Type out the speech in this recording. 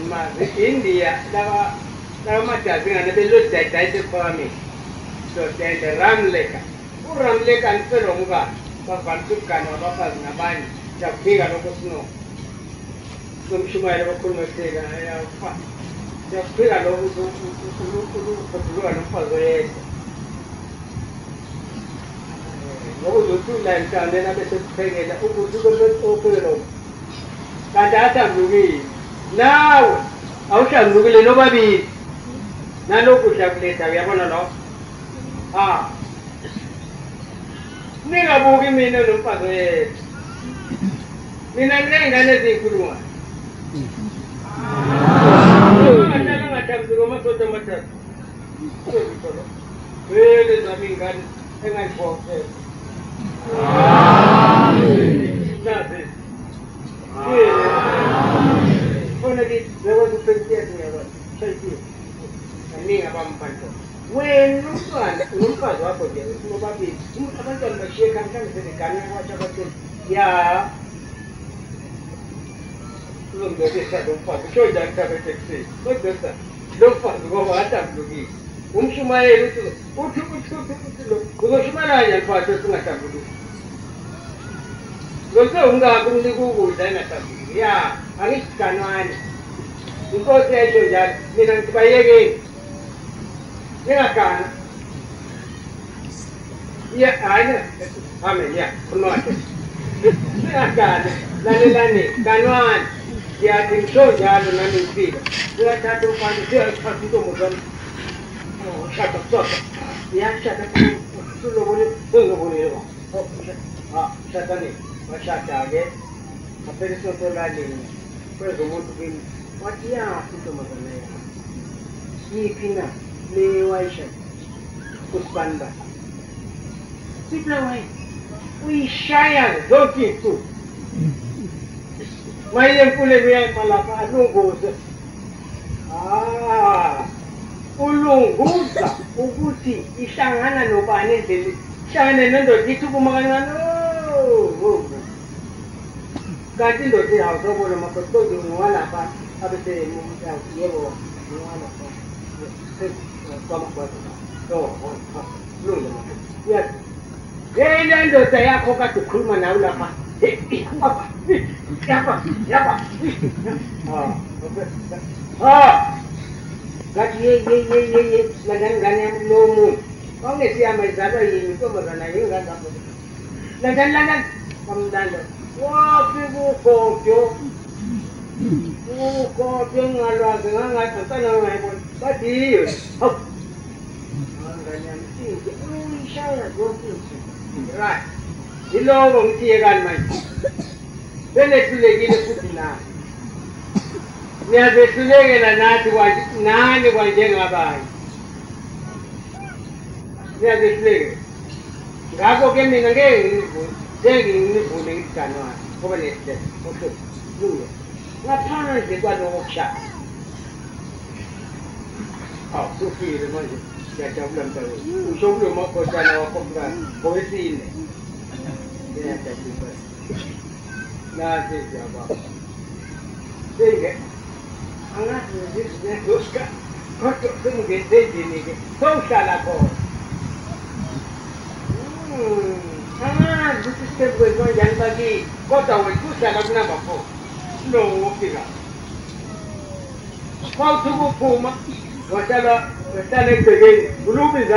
Mas India, dawa majazi ngane belu dai farming. So then the Ramleka. Ramleka and Peronga, Papantukan or Bapas Nabani, Japiga Locosno. Some Shumai Loconosega, Japiga Locus, those two lands and then I said, Peggy, the Open. Kadata Rugi. Now, I shall Rugi nobody. Nano could have later, we have one enough. Ah. Nigga boogie me no pathway. We not getting anything good one. I tell them I have to go much of the matter. Where is the big gun? And I walk there. Nothing. Only there was a picture near the I mean, about Panto. When Lumpa was up again, nobody, you haven't done the shake and come to the gun, watch about it. Yeah. Look at this, I don't fuck. Show that taxi. Look at that. Don't fuck, go out of Lugi. Umshumai, what Ushmana and Pato to Natabu. Look at Unga, only Google, then at Tabu. Yeah, I need Kanan. Because they show that, they don't buy again. Yeah, I know. I mean, yeah, come on. Lani, Kanuan, they are in so yard and running feet. They are trying to find the girls passing to Muslim. Oh, shut up, stop. Yeah, shut up. Shut up. Shut up. A person to Lani. First, I want to be what you are to Muslim. Pina, Lewaisha, Kuspanda. People away. We shy, don't you too? My young Pulevian Malapa, no goes. Ah, Ulung, Gusa, Uguti, Ishangana, no Bani, Shan and the Titukumana. No, Gatin to the house over the Makoto, Nuala, I would say, Yellow, Nuala, yes. Then the Tayakoka to Kulmanala. Ah, got ye, Lagan, no moon. Only see my brother in Commodana. Lagan, come down. What people call you? Who called you? I was a son but you. Right. Hello, Mr. Gunman. Then let's begin the cooking now. Near the Suleg and a night 91 Jenga. Near the Suleg. Gago came in again, taking the food in Canoa. Over it. Okay. What time is the one workshop? Oh, so free the money. That of them. Show you more for China for the scene. Yes, that's it. Now, this is about. Take it. I'm not this. Got to think it. So shall I go? This is step with my young buggy. Got away 2 seconds number 4. No, figure. How to go for Whatever, the Senate again, Blue is